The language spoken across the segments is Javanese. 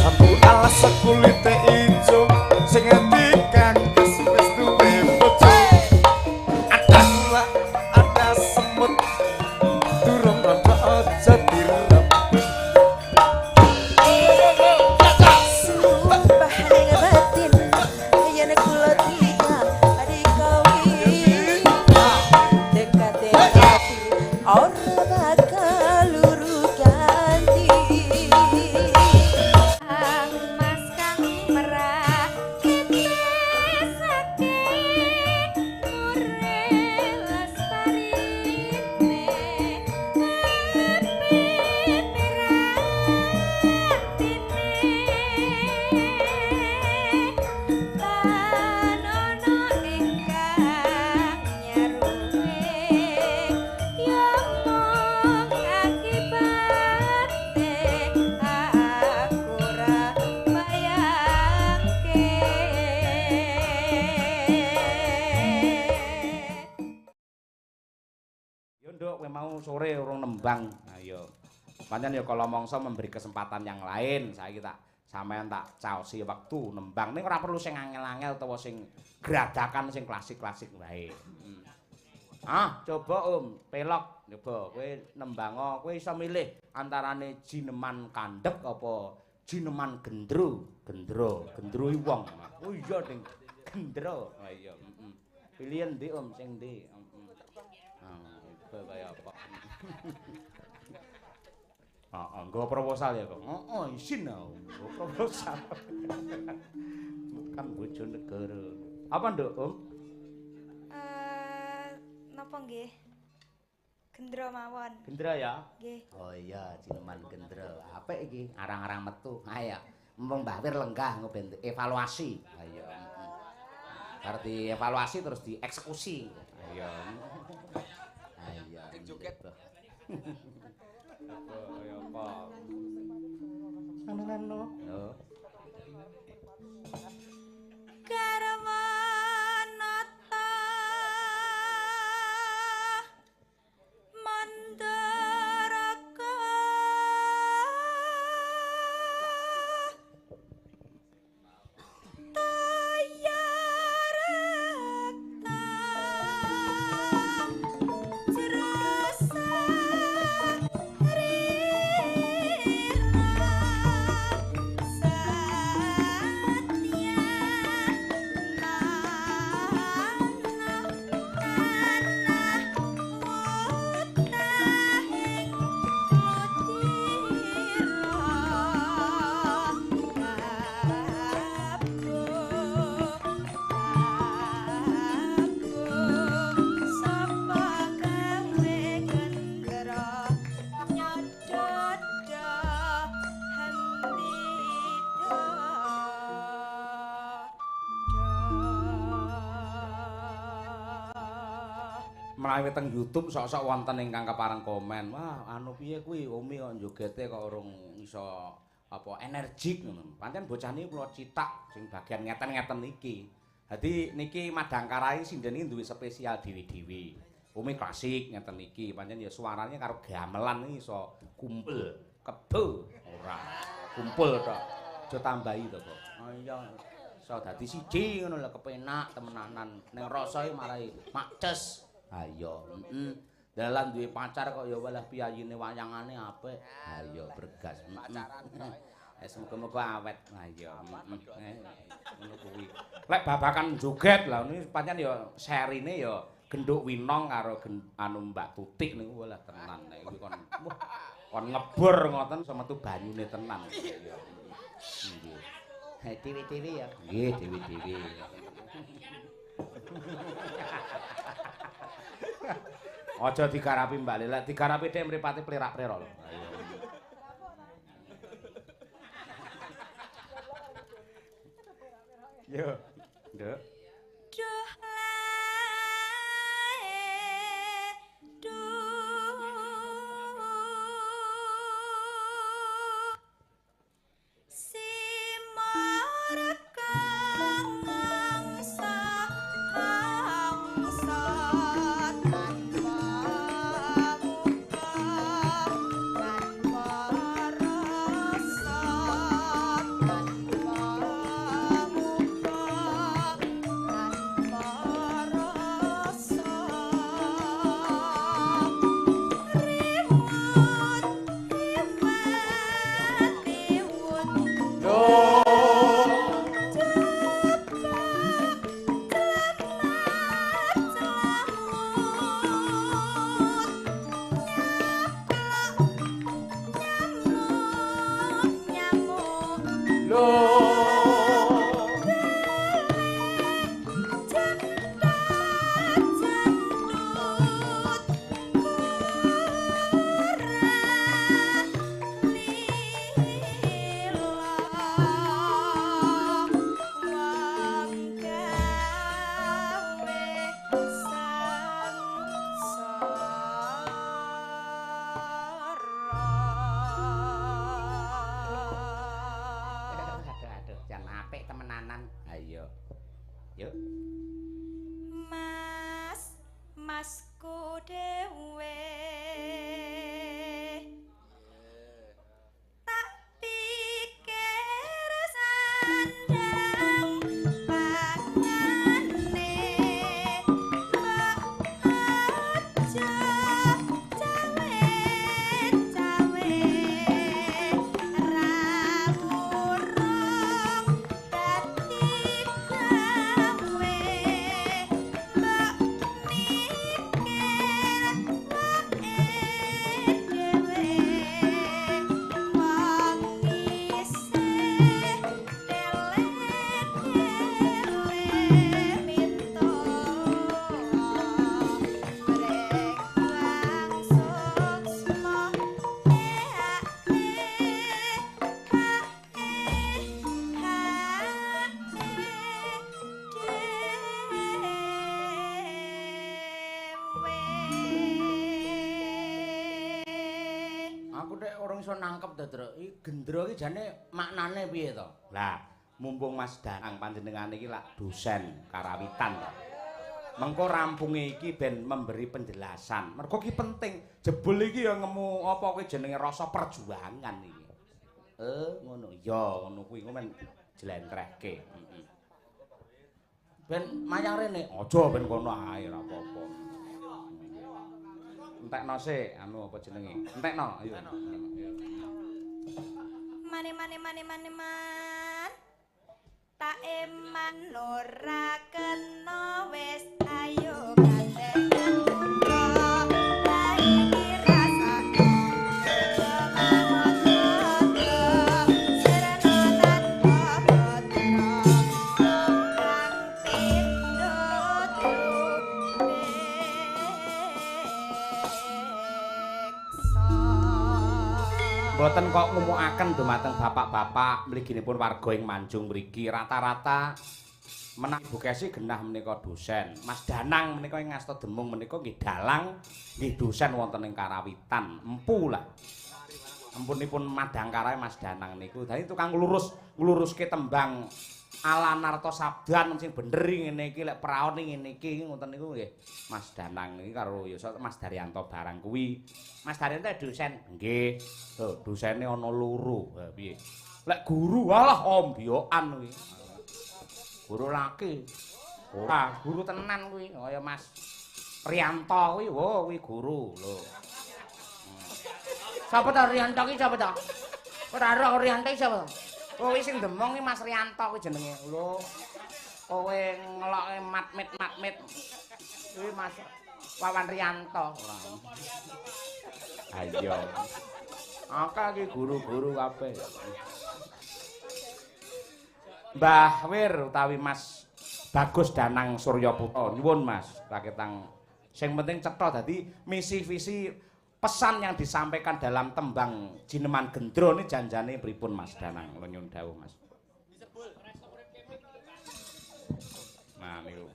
Sambu alas kulite ijo sing ngendikan wis duwe bojo. Ada kula, ada semut, durung rada aja direm. Sumpah ning batin yen kula tinggal adikawi dekat-dekati ora bakal luru ganti. Mas kang merah kene saking mure lestarine Yo nduk kowe mau sore urung nembang. Ayo. Pancen ya kalau mongso memberi kesempatan yang lain, saiki tak sampean tak caosi waktu nembang. Ning ora perlu sing angel-angel utawa sing gradakan sing klasik-klasik wae. Ah, coba pelok coba kowe nembang kowe iso milih antarane jineman kandhek apa jineman gendro. Gendro iki wong. Oh iya ding gendro. Ha iya, Pilih endi sing endi? Kaya apa? Nggo proposal ya kok. Isin nggo proposal. Bukan bojo negara. Apa nduk, Napa nggih? Gendro mawon. Gendra ya? Nggih. Oh iya, jineman gendra. Apik iki, arang-arang metu. Ayo, mumpung Mbah Wir lenggah ngoben evaluasi. Ayo. Bar dievaluasi terus dieksekusi. Ayo. Ayo. Joget. Kaya apa? Sanano. Yo. Karmanata mandaraka tayarekta jerasa Menawi teng YouTube sok-sok wonten ingkang kepareng komen. Wah, anu piye kuwi Umi kok njogete kok urung iso apa energik ngono. Pancen bocah niki kula citak sing bagian ngeten-ngeten niki. Dadi niki Madangkarai sinden iki duwe spesial dewi-dewi. Umi klasik ngeten niki, pancen ya suarane karo gamelan iki iso kumpul, kebo ora. Kumpul tok. Aja tambahi to, Kok. Oh iya. Iso dadi siji ngono lho kepenak temenanan. Ning rasa iki marai makces. Ayo, dalan duwe pacar kok ya walah piyayine wayangane apik. Ayo bergas. Pacaran. Semoga-moga awet. Ayo. Ngono kuwi. Lek babakan joget lah ini pancen ya serine ya Genduk Winong karo anu Mbak Tutik niku walah tenan nek iki kon ngebor ngoten semetu banyune tenan. Iya. Nggih. Dewi-dewi ya. Nggih, dewi-dewi. Aja digarapi Mbak Lila, digarapi dhek mripate plerak-plera lho. Yo, Nduk. Duh Aduh, jan apik temenanan. Ayo. Yuk. Masku dhewe tak pikir sandang pangane mbok aja cawe-cawe rawurung dadi gawe mbok Aku nek orang iso nangkep to, Tru. Iki gendro iki jane maknane piye to? Lah, mumpung Mas Danang panjenengan iki lak dosen karawitan to. Mengko rampunge iki ben memberi penjelasan. Mergo iki penting. Jebul iki ya ngemu apa kuwi jenenge rasa perjuangan iki. Ngono. Ya, ngono kuwi men jlentrehke. Ben mayang rene, aja ben kono ae ora apa-apa. Entekno sik, anu apa jenenge? Entekno, ayo. Mane man tak eman ora kena wis ayo gandengan mundo saiki rasane Mboten kok ngumukaken dumateng bapak-bapak mliginipun warga ing Manjung mriki rata-rata menawi Bu Kesi genah menika dosen. Mas Danang menika ing Ngasta Demung menika nggih dalang nggih dosen wonten ing Karawitan. Empu lah. Empunipun Madangkarae Mas Danang niku. Dadi tukang ngluruske tembang ala narta sabdan sing bener ngene iki lek praon ngene iki ngoten niku nggih Mas Danang iki karo ya Mas Daryanto barang kuwi. Mas Daryanto dosen nggih. Lho dosene ana loro. Ha piye? Lek guru alah ombyokan kuwi. Guru laki. Ora, guru tenan kuwi kaya Mas Riyanto kuwi. Wo kuwi guru lho. Sapa ta Riyanto ki sapa ta? Ora ora Riyanto ki sapa ta? Kowe sing demong iki Mas Riyanto kuwi jenenge. Lho. Kowe ngeloke matmit. Kuwi Mas Wawan Riyanto. Ayo. Aka iki guru-guru kabeh. Mbah Wir utawi Mas Bagus Danang Suryaputra. Nyuwun Mas, raketang sing penting cetha dadi misi visi pesan yang disampaikan dalam tembang Jineman Gendro ini janjane pripun Mas Danang nyuwun dawuh Mas. Nah niku.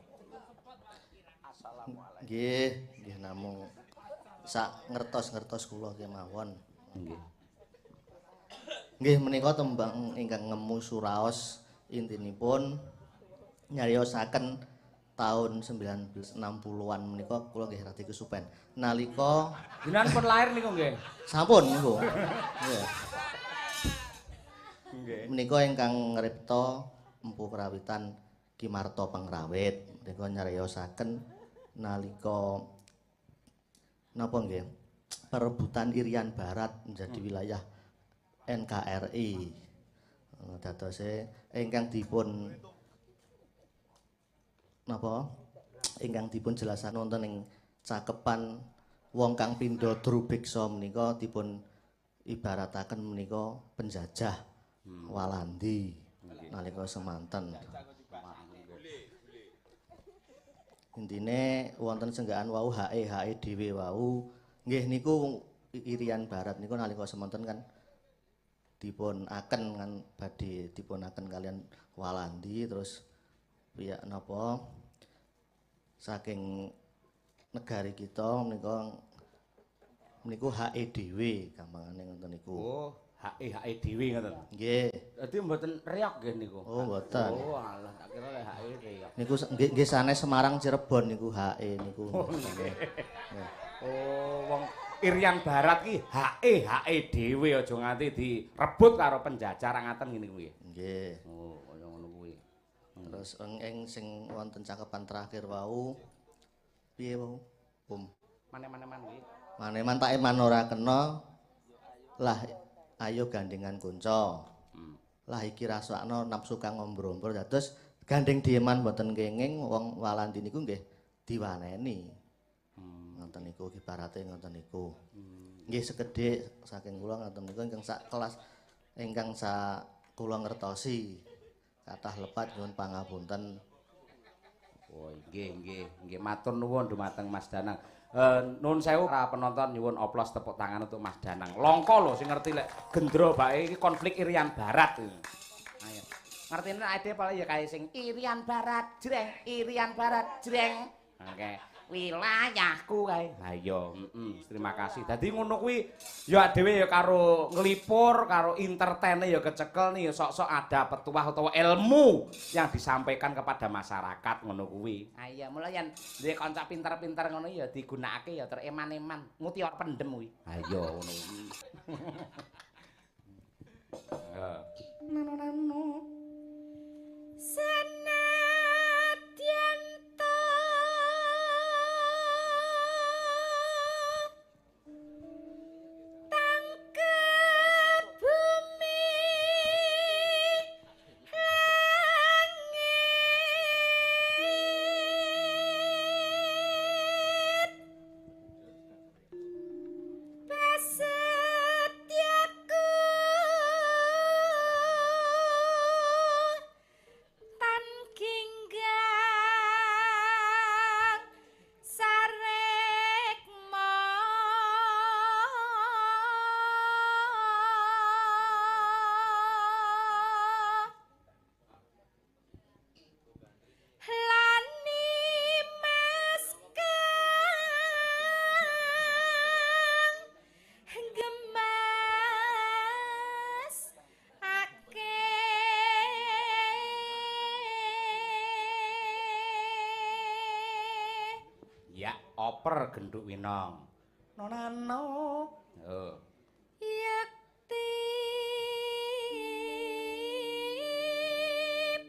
Assalamualaikum. Nggih namung sak ngertos-ngertos kula kemawon. Nggih. Nggih menika tembang ingkang ngemu suraos intinipun nyariosaken tahun 1960-an menika kula nggih radi kesupen. Nalika Jenengan pun lahir niku nggih. sampun niku. Nggih. Nggih. Menika ingkang ngripta Empu Karawitan Ki Marta Pangrawit menika nyariosaken nalika napa nggih perebutan Irian Barat menjadi wilayah NKRI. Dadose ingkang dipun napa? Ingkang dipun jelasaken wonten ing cakepan wong kang pindha drubiksa menika dipun ibarataken menika penjajah Walandi nalika semanten. Intine wonten senggaan wau HE dhewe wau nggih niku Irian Barat niku nalika semanten kan dipunaken kan badhe dipunaken kalian Walandi terus pihak napa saking negari kita menika niku HE dhewe gampangane ngoten niku. Oh, HE dhewe ngoten. Nggih. Dadi mboten riok nggih niku. Oh, mboten. Oh, alah tak kira lek HE riok. Niku nggih sanes Semarang Cirebon niku HE niku. Oh, wong Irian Barat ki HE dhewe aja nganti direbut karo penjajah ra ngaten ngene kuwi. Nggih. Oh, kaya ngono kuwi. Terus ing sing wonten cakepan terakhir wau piye wau? Mane-mane kuwi. Maneman tak eman ora kena. Lah ayo gandengan kunca. Lah iki rasakno nafsu kang ngombro-ombro dados gandeng dieman mboten kenging wong Walandi niku nggih diwaneni. Ngoten niku ibarate ngoten niku. Nggih sekedhik saking kula ngoten niku ingkang sak kelas ingkang sak kula ngertosi. Kathah lepat nyuwun pangapunten. Oh, nggih matur nuwun dumateng Mas Danang. Nuwun sewu para penonton nyuwun oplos tepuk tangan untuk Mas Danang. Longko lho sing ngerti lek gendro bae iki konflik Irian Barat. Ayo. Ngertine ade paling ya kaya sing Irian Barat jreng, Irian Barat jreng. Oke. Wilayahku kae. Lah iya, terima kasih. Dadi ngono kuwi ya dhewe ya karo nglipur, karo entertain ya kecekel nih sok-sok ada petuah utawa ilmu yang disampaikan kepada masyarakat ngono kuwi. Ah iya, mulai yen duwe kanca pinter-pinter ngono ya digunakake ya tereman-eman, mutiara pendem kuwi. Ah iya ngono kuwi. Nano. Senadyan to tangkep bumi langit prasetyaku tan kinggang sarekma lani mas kang gemas ake Ya, oper genduk winong. Nonano. Oh. yakti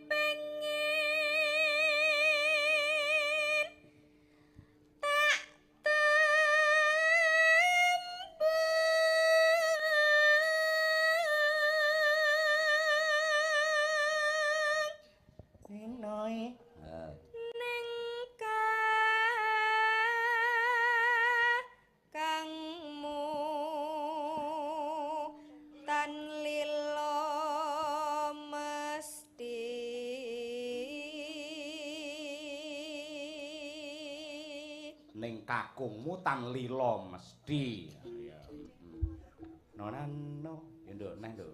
pengin tak tembung Ninoy. ning kangmu tan lilo mesti Ning kakungmu tan lila mesti. Ya. Nonano. Ya nduk, neh nduk.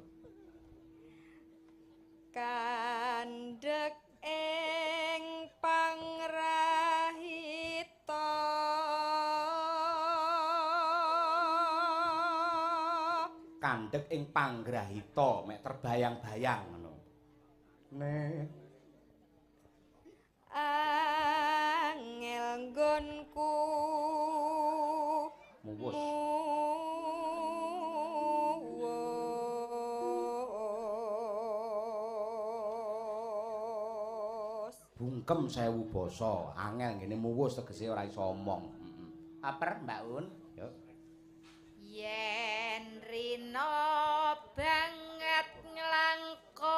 kandhek ing pangrahita Kandhek ing panggrahita mek terbayang-bayang ngono. Nek angel nggonku muwus. muwus Bungkem 1000 basa, angel ngene muwus tegese ora iso omong. Aper Mbak Un? Yo. yen rina banget nglangkon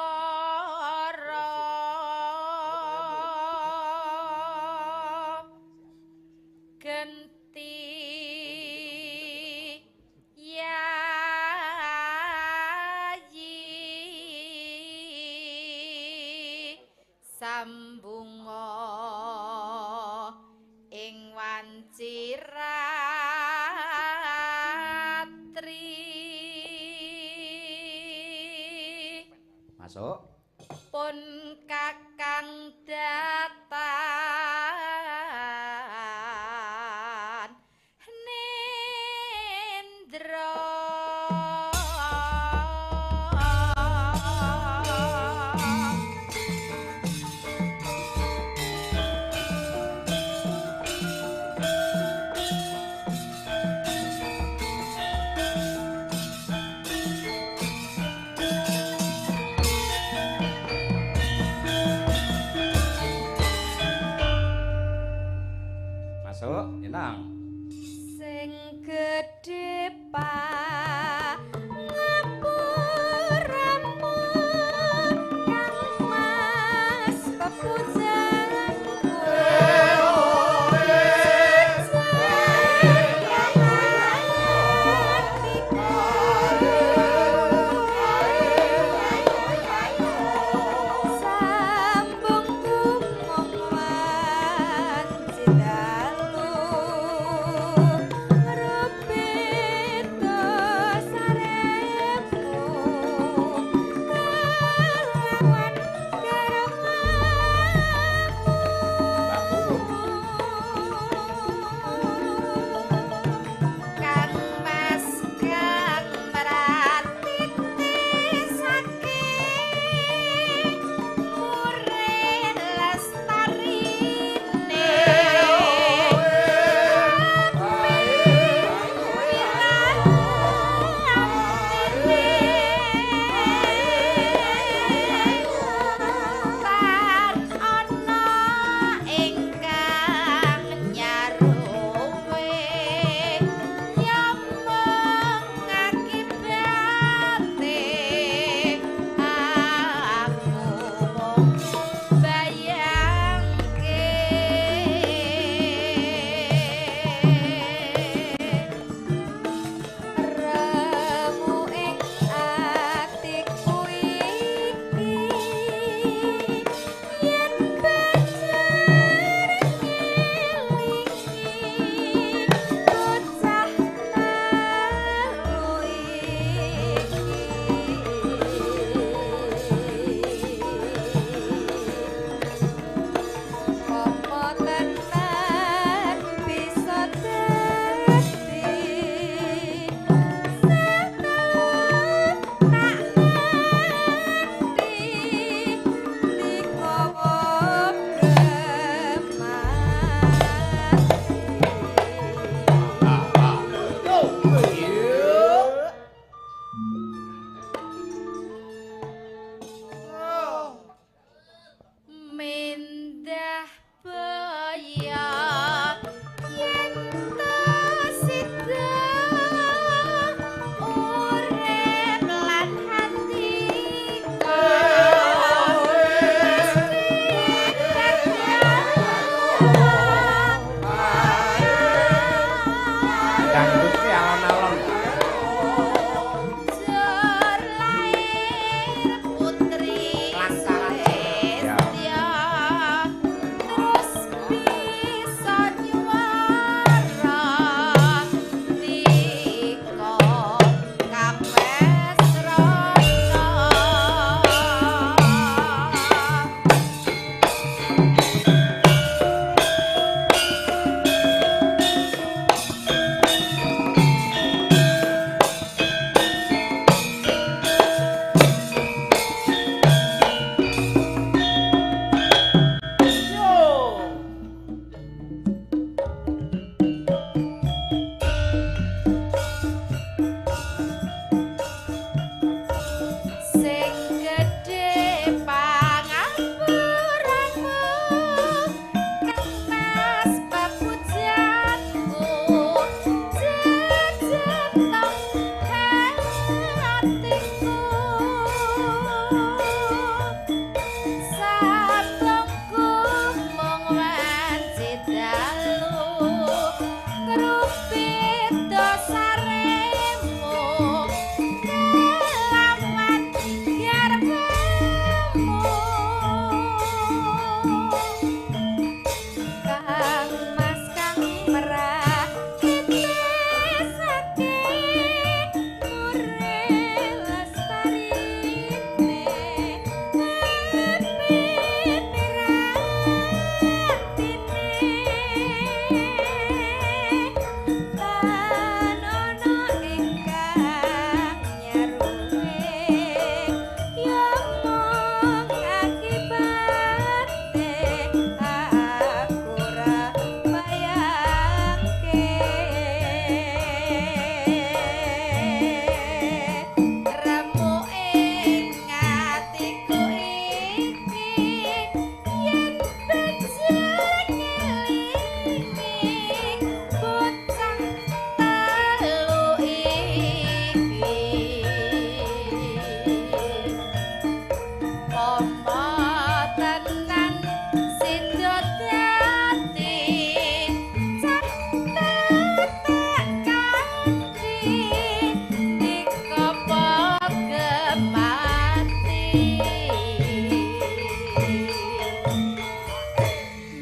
Masuk. Pun kakang datan nendra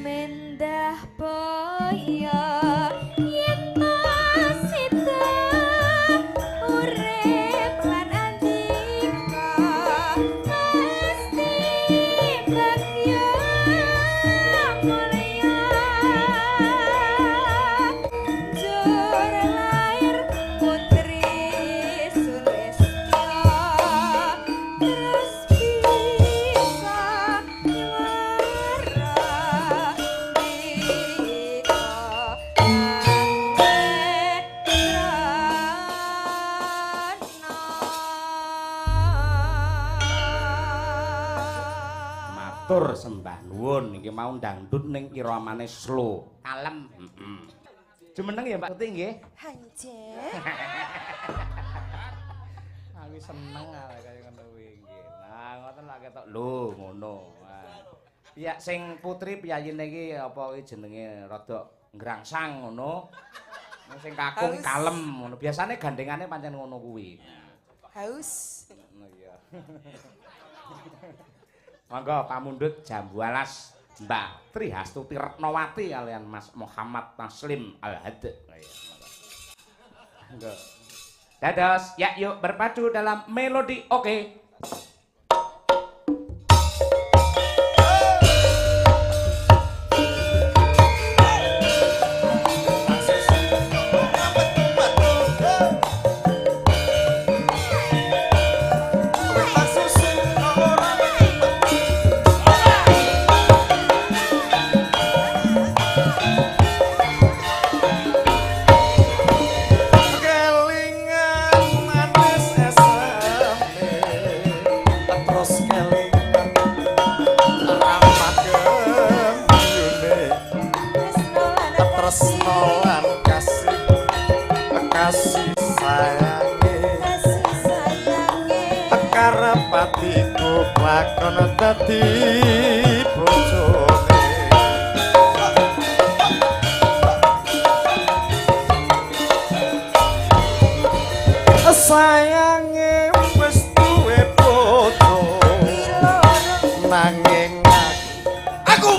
mendah boyo yen sida urip lan andika pasti bagya mulya jur lair putri Sulistya terus bisa nyuara dika Matur sembah nuwun iki mau dangdut ning iramane slow, kalem. Jumeneng ya Mbak Tuti nggih. Hancur Aku seneng kaya ngono kuwi nggih. Nah, ngoten lak ketok lho ngono. Piyak sing putri piyayine iki apa iki jenenge rada ngrangsang ngono. Sing kakung kalem ngono. Biasane gandengane pancen ngono kuwi. Haus. Ngono iya. Monggo pamundhut Jambu Alas Mbak Tri Hastuti Retnowati kalian Mas Muhammad Taslim Al-Had. Monggo. Dados, ya yuk berpadu dalam melodi oke. Karepatiku lakon dadi bojone sayange wis duwe bojo nanging aku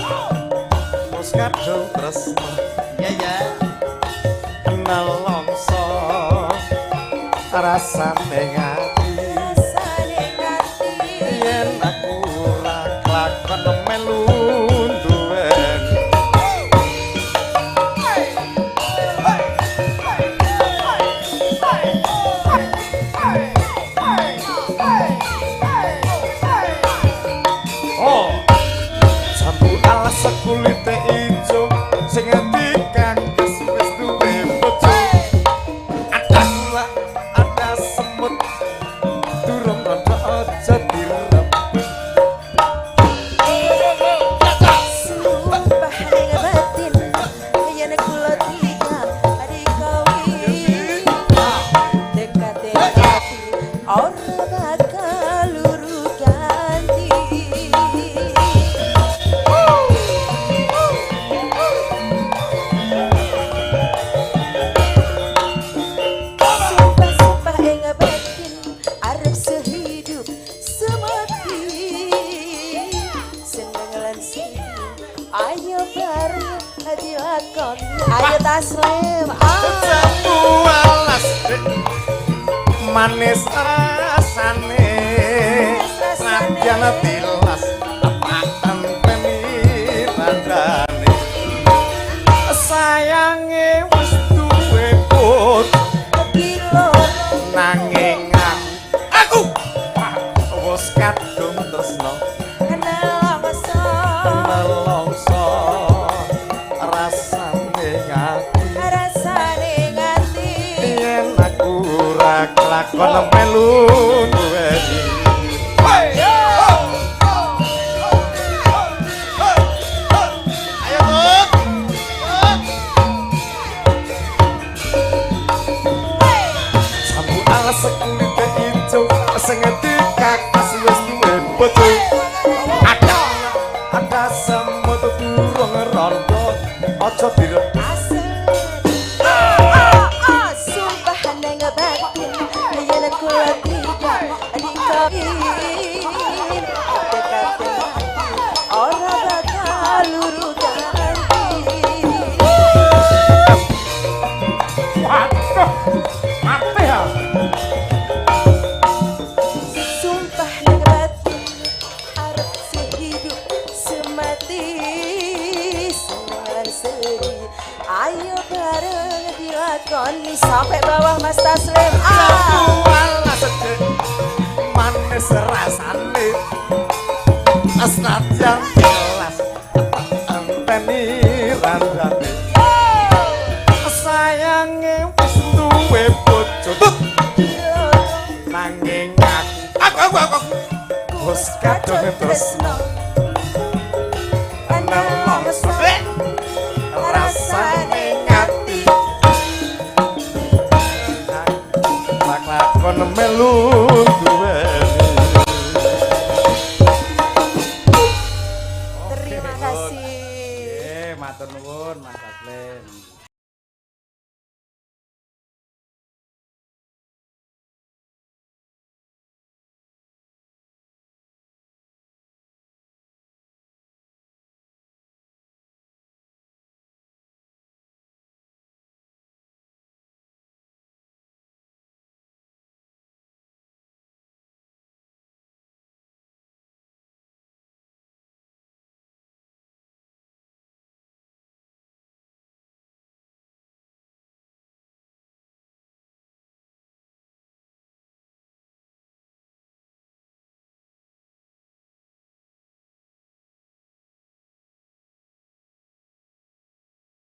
wis kadung tresno Ya ya. nelongso rasane ngati yen aku ora kelakon melu duweni oh jambu alas kulite ijo sing dikang wis duwe bojo ada gula ada semut durung rada aja direbut Sumpah ning batin yen kula tiga adikawi dekate ati ora bakal luru ganti Sumpah ing batin arep sehidup semati seneng lan sedih ayo bareng dilakoni ayo taslim jambu alas manis rasane nadyan tilas apaan pemirandane sayange wis duwe bojo gila nanging aku wis kadung tresno kenal masa nelongso rasane ngati rasane nganti yen aku ora kelakon melu duweni jambu alas kulite ijo sing dikakas wis duwe bojo ada semut durung rada aja direbut sumpah neng batin yen kula tiba adikawi Oni sampai bawah Mas Taslim. Wala sedek manis rasane asnajan kelas anteni randane sayange wis duwe bojo nanging aku bos kadung tresno ana longso rasane ngati lakon melu